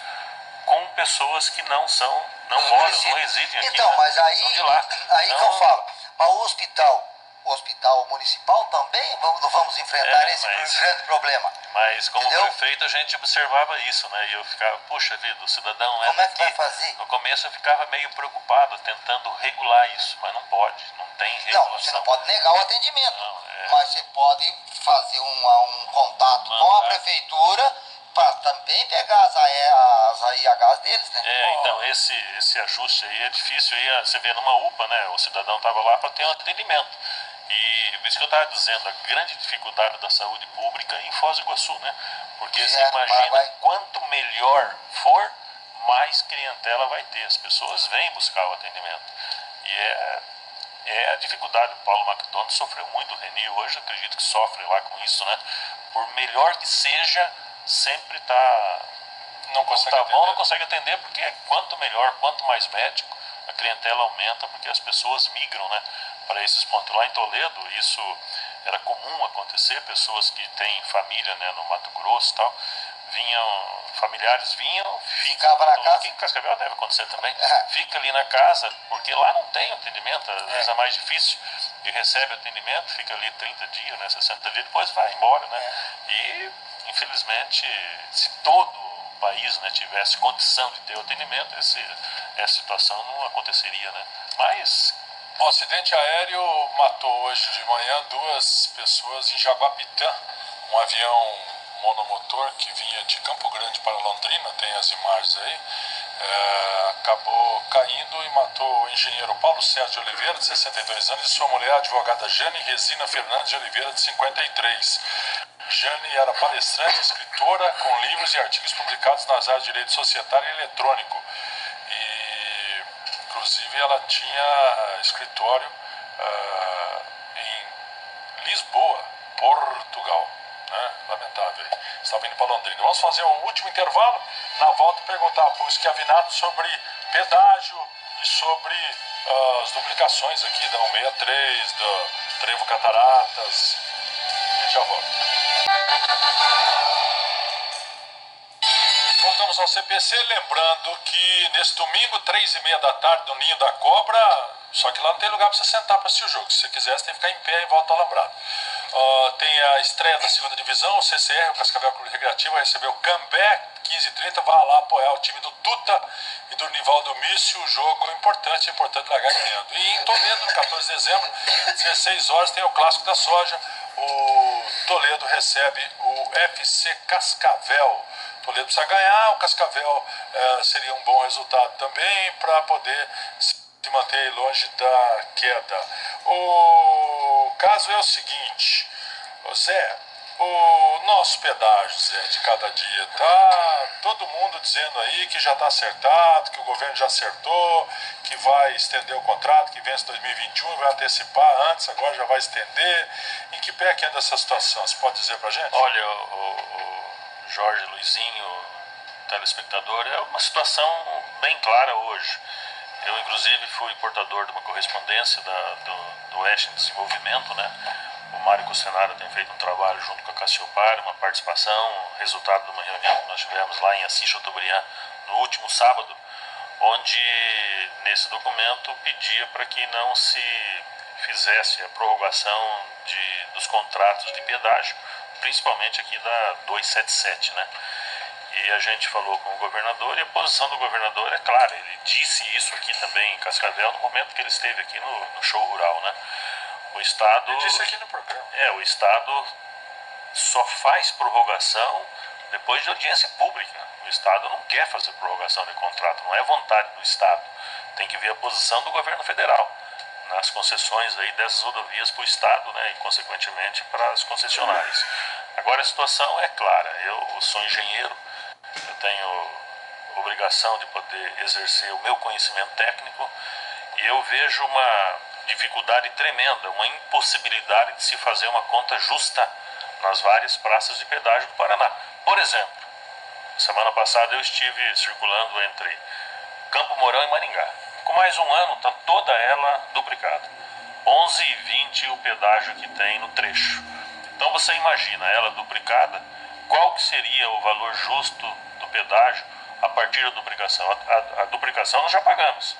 com pessoas que não moram, não residem aqui. Então, mas aí, são de lá. Aí então, que eu falo, o hospital hospital municipal também vamos enfrentar esse grande problema. Mas como Entendeu? prefeito a gente observava isso, né? E eu ficava, puxa vida, o cidadão Como é que vai fazer? No começo eu ficava meio preocupado, tentando regular isso, mas não pode, não tem regulação. Não, você não pode negar o atendimento, Não, mas você pode fazer um contato com a prefeitura para também pegar as IHs deles, né? Então esse ajuste aí é difícil. Você vê numa UPA, né? O cidadão estava lá para ter um atendimento. E por isso que eu estava dizendo, a grande dificuldade da saúde pública em Foz do Iguaçu, né? Porque você imagina, quanto melhor for, mais clientela vai ter. As pessoas vêm buscar o atendimento. E é a dificuldade. O Paulo McDonald sofreu muito, o Reni hoje acredito que sofre lá com isso, né? Por melhor que seja, sempre não consegue atender, porque quanto melhor, quanto mais médico, a clientela aumenta, porque as pessoas migram, né, para esses pontos. Lá em Toledo, isso era comum acontecer, pessoas que têm família, né, no Mato Grosso e tal, familiares vinham, ficava na casa. Aqui em Cascavel deve acontecer também, fica ali na casa, porque lá não tem atendimento, às vezes é mais difícil, e recebe atendimento, fica ali 30 dias, né, 60 dias, depois vai embora, né, e infelizmente, se todo o país, né, tivesse condição de ter o atendimento, essa situação não aconteceria, né, mas... Um acidente aéreo matou hoje de manhã 2 pessoas em Jaguapitã, um avião monomotor que vinha de Campo Grande para Londrina, tem as imagens aí, acabou caindo e matou o engenheiro Paulo Sérgio de Oliveira, de 62 anos, e sua mulher, a advogada Jane Resina Fernandes de Oliveira, de 53. Jane era palestrante, escritora, com livros e artigos publicados nas áreas de direito societário e eletrônico. E, inclusive, ela tinha escritório em Lisboa, Portugal. Né? Lamentável. Estava indo para Londrina. Vamos fazer um último intervalo. Na volta, perguntar para o Schiavinato sobre pedágio e sobre as duplicações aqui da 163, do Trevo Cataratas. A gente já volta. Voltamos ao CPC, lembrando que nesse domingo, 3h30 da tarde, no Ninho da Cobra, só que lá não tem lugar para você sentar para assistir o jogo. Se você quiser, você tem que ficar em pé em volta ao alambrado. Tem a estreia da segunda divisão, o CCR, o Cascavel Clube Recreativo, vai receber o Cambé, 15h30, vai lá apoiar o time do Tuta e do Nivaldo Mício, o jogo importante largar ganhando. E em Toledo, no 14 de dezembro, 16 horas, tem o Clássico da Soja, o Toledo recebe o FC Cascavel. Toledo precisa ganhar, o Cascavel seria um bom resultado também para poder se manter longe da queda. O caso é o seguinte, Zé, o nosso pedágio, Zé, de cada dia, tá todo mundo dizendo aí que já está acertado, que o governo já acertou, que vai estender o contrato, que vence 2021, vai antecipar antes, agora já vai estender. Em que pé que anda essa situação? Você pode dizer pra gente? Olha, o Jorge, Luizinho, telespectador, é uma situação bem clara hoje. Eu, inclusive, fui portador de uma correspondência do Oeste em Desenvolvimento, né? O Mário Costenaro tem feito um trabalho junto com a Cassiopar, uma participação, resultado de uma reunião que nós tivemos lá em Assis Chateaubriand no último sábado, onde, nesse documento, pedia para que não se fizesse a prorrogação dos contratos de pedágio, principalmente aqui da 277, né? E a gente falou com o governador, e a posição do governador é clara. Ele disse isso aqui também em Cascavel no momento que ele esteve aqui no show rural, né? O Estado... Ele disse aqui no programa. O Estado só faz prorrogação depois de audiência pública. O Estado não quer fazer prorrogação de contrato, não é vontade do Estado. Tem que ver a posição do governo federal nas concessões aí dessas rodovias para o Estado, né, e consequentemente para as concessionárias. Agora a situação é clara. Eu sou engenheiro, eu tenho obrigação de poder exercer o meu conhecimento técnico e eu vejo uma dificuldade tremenda, uma impossibilidade de se fazer uma conta justa nas várias praças de pedágio do Paraná. Por exemplo, semana passada eu estive circulando entre Campo Mourão e Maringá. Com mais um ano está toda ela duplicada. 11,20 o pedágio que tem no trecho. Então você imagina ela duplicada, qual que seria o valor justo do pedágio a partir da duplicação? A duplicação nós já pagamos,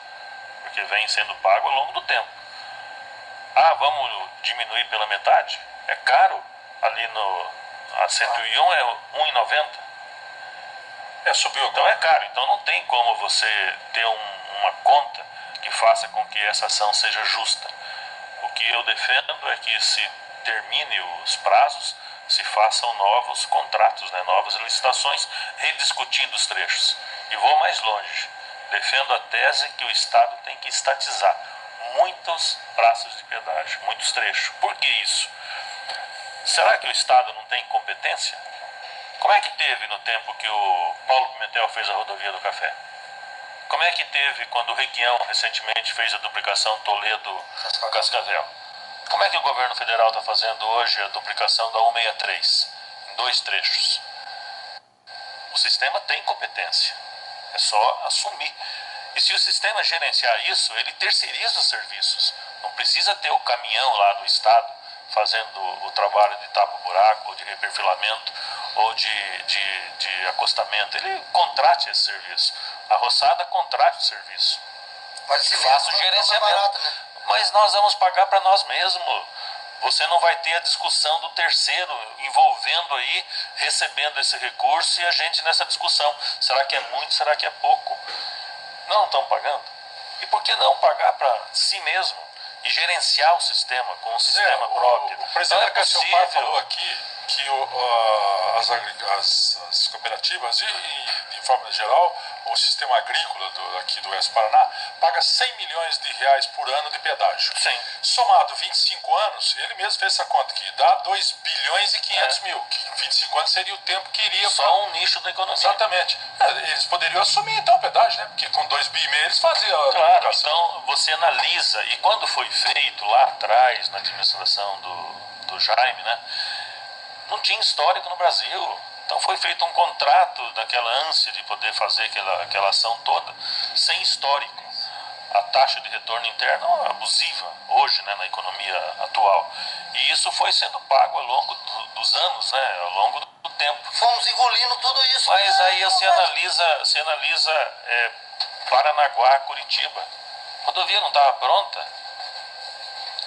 porque vem sendo pago ao longo do tempo. vamos diminuir pela metade? É caro. Ali a 101 é 1,90. Subiu Então é caro. Então não tem como você ter uma conta que faça com que essa ação seja justa. O que eu defendo é que se termine os prazos, se façam novos contratos, né, novas licitações, rediscutindo os trechos. E vou mais longe. Defendo a tese que o Estado tem que estatizar muitas praças de pedágio, muitos trechos. Por que isso? Será que o Estado não tem competência? Como é que teve no tempo que o Paulo Pimentel fez a rodovia do Café? Como é que teve quando o Requião recentemente fez a duplicação Toledo-Cascavel? Como é que o governo federal está fazendo hoje a duplicação da 163 em 2 trechos? O sistema tem competência, é só assumir. E se o sistema gerenciar isso, ele terceiriza os serviços. Não precisa ter o caminhão lá do Estado fazendo o trabalho de tapa-buraco, ou de reperfilamento, ou de acostamento. Ele contrate esse serviço. A roçada contrate o serviço. Mas se faça o gerenciamento. Barato, né? Mas nós vamos pagar para nós mesmos. Você não vai ter a discussão do terceiro envolvendo aí, recebendo esse recurso e a gente nessa discussão. Será que é muito, será que é pouco? Não estão pagando. E por que não pagar para si mesmo e gerenciar o sistema com um sistema próprio? O presidente Então é Cassiopar falou aqui que as cooperativas e, de forma geral, o sistema agrícola aqui do Oeste Paraná paga 100 milhões de reais por ano de pedágio. Sim. Somado 25 anos, ele mesmo fez essa conta, que dá 2 bilhões e 500 mil, que 25 anos seria o tempo que iria... Só um nicho da economia. Exatamente. Eles poderiam assumir então o pedágio, né? Porque com 2 bi e meio eles faziam a Claro, então você analisa, e quando foi feito lá atrás, na administração do Jaime, né? Não tinha histórico no Brasil. Então foi feito um contrato daquela ânsia de poder fazer aquela ação toda, sem histórico. A taxa de retorno interno é abusiva hoje, né, na economia atual. E isso foi sendo pago ao longo dos anos, né, ao longo do tempo. Fomos engolindo tudo isso. Mas aí você analisa Paranaguá, Curitiba. A rodovia não estava pronta.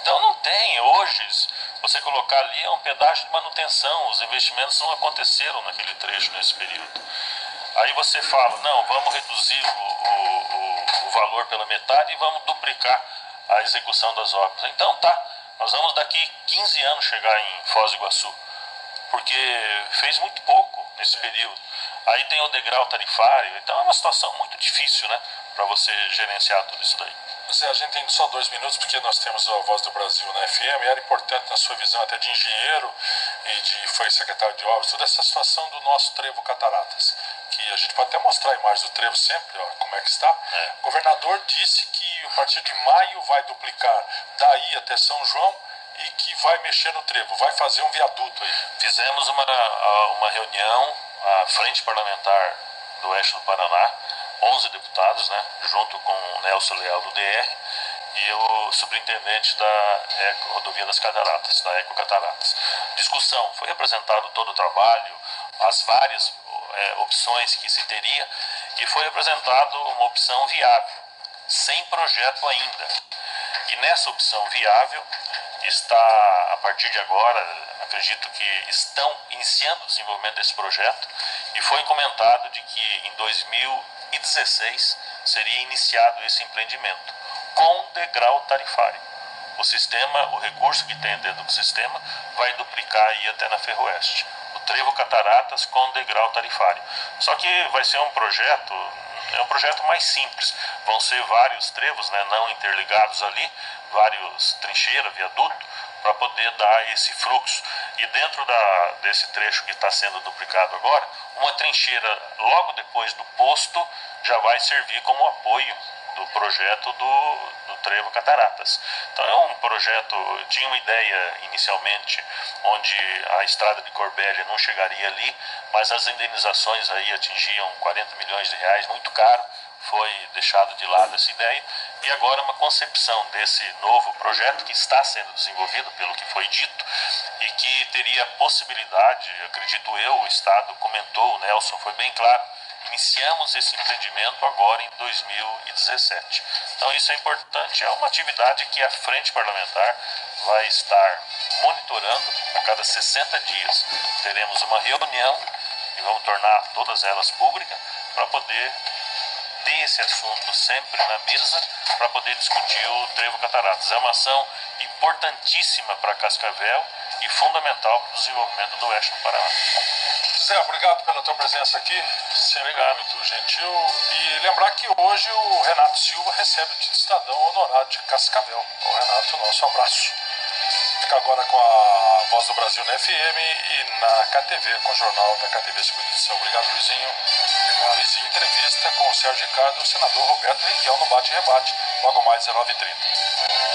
Então não tem. Hoje, se você colocar ali, é um pedágio de manutenção. Os investimentos não aconteceram naquele trecho, nesse período. Aí você fala, não, vamos reduzir o valor pela metade e vamos duplicar a execução das obras. Então tá, nós vamos daqui 15 anos chegar em Foz do Iguaçu, porque fez muito pouco nesse período. Aí tem o degrau tarifário, então é uma situação muito difícil, né, para você gerenciar tudo isso daí. A gente tem só 2 minutos, porque nós temos a Voz do Brasil na FM, e era importante na sua visão até de engenheiro e foi secretário de obras, toda essa situação do nosso trevo Cataratas, que a gente pode até mostrar a imagem do trevo sempre, ó, como é que está. O governador disse que a partir de maio vai duplicar daí até São João e que vai mexer no trevo, vai fazer um viaduto aí. Fizemos uma reunião, a Frente Parlamentar do Oeste do Paraná, 11 deputados, né, junto com o Nelson Leal do DR e o superintendente da Rodovia das Cataratas, da Eco Cataratas. Discussão, foi apresentado todo o trabalho, as várias opções que se teria e foi apresentado uma opção viável, sem projeto ainda. E nessa opção viável está, a partir de agora, acredito que estão iniciando o desenvolvimento desse projeto e foi comentado de que em 2016 seria iniciado esse empreendimento com degrau tarifário. O recurso que tem dentro do sistema vai duplicar aí até na Ferroeste. O trevo Cataratas com degrau tarifário. Só que vai ser um projeto mais simples. Vão ser vários trevos, né, não interligados ali, vários trincheiras, viaduto, para poder dar esse fluxo. E dentro desse trecho que está sendo duplicado agora, uma trincheira logo depois do posto já vai servir como apoio do projeto do trevo Cataratas. Então é um projeto, tinha uma ideia inicialmente onde a estrada de Corbélia não chegaria ali, mas as indenizações aí atingiam 40 milhões de reais, muito caro, foi deixado de lado essa ideia, e agora uma concepção desse novo projeto que está sendo desenvolvido, pelo que foi dito, e que teria possibilidade, acredito eu, o Estado comentou, o Nelson foi bem claro, Iniciamos esse empreendimento agora em 2017. Então isso é importante, é uma atividade que a Frente Parlamentar vai estar monitorando a cada 60 dias. Teremos uma reunião e vamos tornar todas elas públicas para poder ter esse assunto sempre na mesa para poder discutir o Trevo Cataratas. É uma ação importantíssima para Cascavel e fundamental para o desenvolvimento do oeste do Paraná. Zé, obrigado pela tua presença aqui, sempre muito gentil. E lembrar que hoje o Renato Silva recebe o título de cidadão honorário de Cascavel. O Renato, nosso abraço. Fica agora com a Voz do Brasil na FM e na KTV, com o jornal da KTV Segunda Edição. Obrigado, Luizinho. Luizinho, entrevista com o Sérgio Ricardo e o senador Roberto Requião no Bate-Rebate, logo mais 19h30.